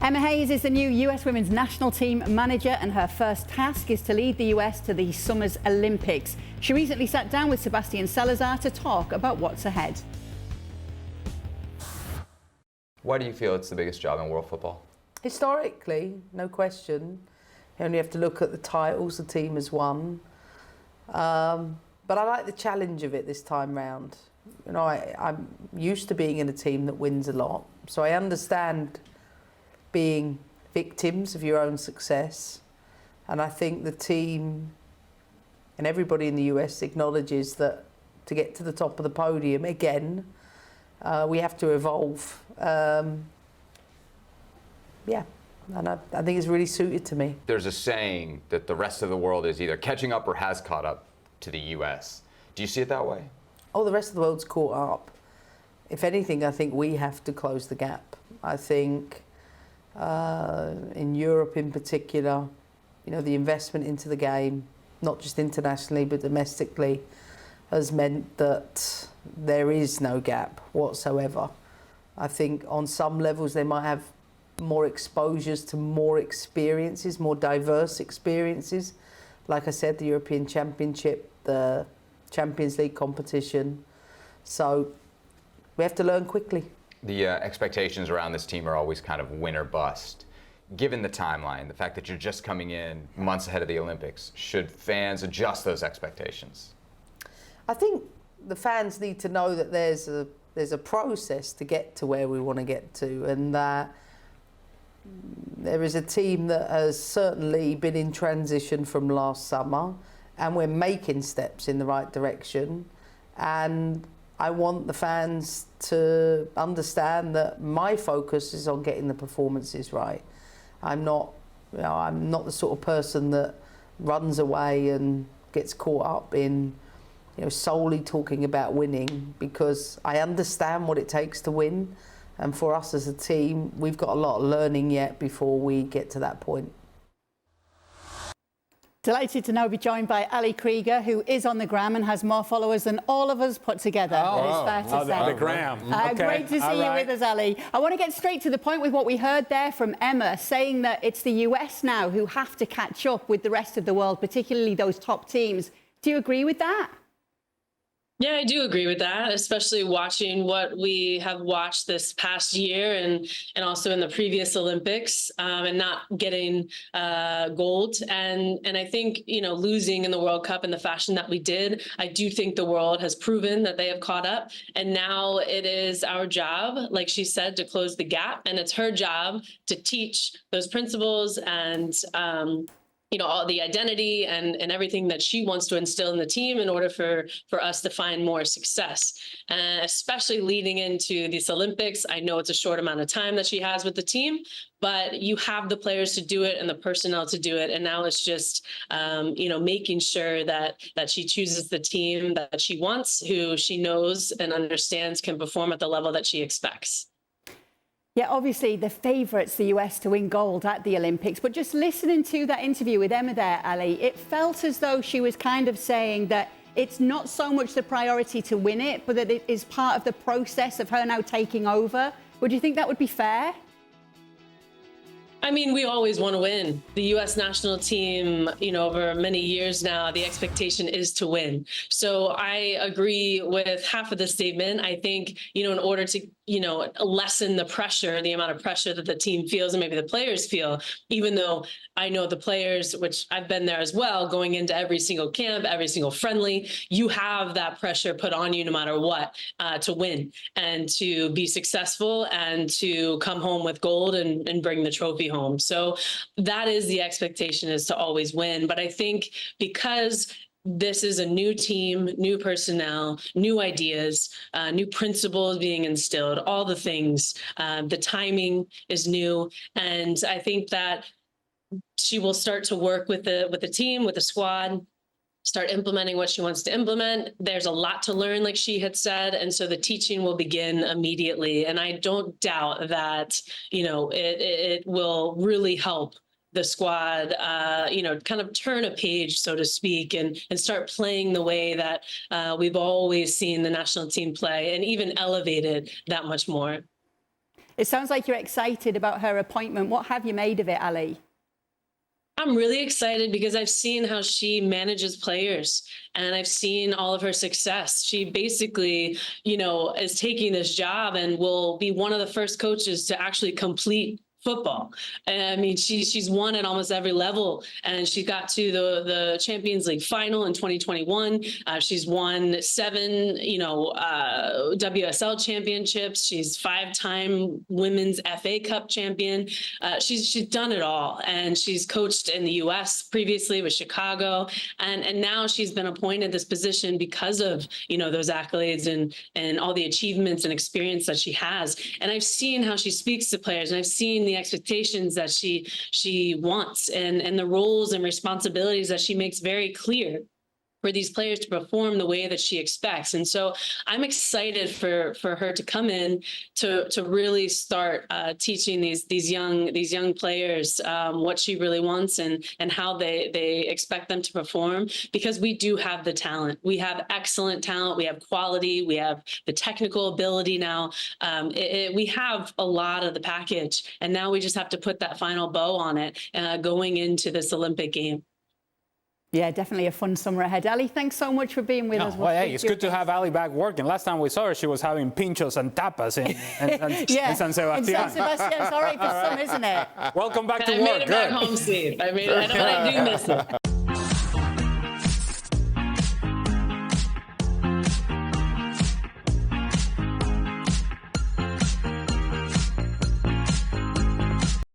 Emma Hayes is the new US Women's National Team manager, and her first task is to lead the US to the summer's Olympics. She recently sat down with Sebastian Salazar to talk about what's ahead. Why do you feel it's the biggest job in world football? Historically, no question. You only have to look at the titles the team has won. But I like the challenge of it this time round. You know, I'm used to being in a team that wins a lot, so I understand being victims of your own success. And I think the team and everybody in the US acknowledges that to get to the top of the podium again, we have to evolve. Yeah, and I think it's really suited to me. There's a saying that the rest of the world is either catching up or has caught up to the US. Do you see it that way? Oh, the rest of the world's caught up. If anything, I think we have to close the gap. I think in Europe in particular, you know, the investment into the game, not just internationally but domestically, has meant that there is no gap whatsoever. I think on some levels they might have more exposures to more experiences, more diverse experiences. Like I said, the European Championship, the Champions League competition. So we have to learn quickly. The expectations around this team are always kind of win or bust. Given the timeline, the fact that you're just coming in months ahead of the Olympics, should fans adjust those expectations? I think the fans need to know that there's a process to get to where we want to get to, and that there is a team that has certainly been in transition from last summer, and we're making steps in the right direction. And I want the fans to understand that my focus is on getting the performances right. I'm not the sort of person that runs away and gets caught up in, you know, solely talking about winning, because I understand what it takes to win. And for us as a team, we've got a lot of learning yet before we get to that point. Delighted to now be joined by Ali Krieger, who is on the gram and has more followers than all of us put together. Oh, it is fair to say. the gram. Okay. Great to see you with us, Ali. I want to get straight to the point with what we heard there from Emma, saying that it's the US now who have to catch up with the rest of the world, particularly those top teams. Do you agree with that? Yeah, I do agree with that, especially watching what we have watched this past year and also in the previous Olympics, and not getting gold. And I think, you know, losing in the World Cup in the fashion that we did, I do think the world has proven that they have caught up. And now it is our job, like she said, to close the gap. And it's her job to teach those principles and you know, all the identity and everything that she wants to instill in the team in order for us to find more success, especially leading into these Olympics. I know it's a short amount of time that she has with the team, but you have the players to do it and the personnel to do it. And now it's just, you know, making sure that she chooses the team that she wants, who she knows and understands can perform at the level that she expects. Yeah, obviously the favourites, the US, to win gold at the Olympics. But just listening to that interview with Emma there, Ali, it felt as though she was kind of saying that it's not so much the priority to win it, but that it is part of the process of her now taking over. Would you think that would be fair? I mean, we always want to win. The U.S. national team, you know, over many years now, the expectation is to win. So I agree with half of the statement. I think, you know, in order to, you know, lessen the pressure, the amount of pressure that the team feels and maybe the players feel, even though I know the players, which I've been there as well, going into every single camp, every single friendly, you have that pressure put on you no matter what, to win and to be successful and to come home with gold and bring the trophy home. So that is the expectation, is to always win. But I think because this is a new team, new personnel, new ideas, new principles being instilled, all the things, the timing is new. And I think that she will start to work with the team, with the squad, start implementing what she wants to implement. There's a lot to learn, like she had said, and so the teaching will begin immediately. And I don't doubt that, you know, it will really help the squad, you know, kind of turn a page, so to speak, and start playing the way that we've always seen the national team play, and even elevate it that much more. It sounds like you're excited about her appointment. What have you made of it, Ali? I'm really excited because I've seen how she manages players and I've seen all of her success. She basically, is taking this job and will be one of the first coaches to actually complete football. I mean, she's won at almost every level, and she got to the Champions League final in 2021. She's won 7, WSL championships. She's 5-time Women's FA Cup champion. She's done it all, and she's coached in the U.S. previously with Chicago, and now she's been appointed this position because of those accolades and all the achievements and experience that she has. And I've seen how she speaks to players, and I've seen the expectations that she wants and the roles and responsibilities that she makes very clear for these players to perform the way that she expects. And so I'm excited for her to come in to really start teaching these young players what she really wants and how they expect them to perform, because we do have the talent. We have excellent talent. We have quality. We have the technical ability now. We have a lot of the package, and now we just have to put that final bow on it going into this Olympic game. Yeah, definitely a fun summer ahead. Ali, thanks so much for being with us. Well, hey, it's good to have Ali back working. Last time we saw her, she was having pinchos and tapas in San Sebastian. In San Sebastian, sorry for some, isn't it? Welcome back to work. I made it back home safe. I do miss it.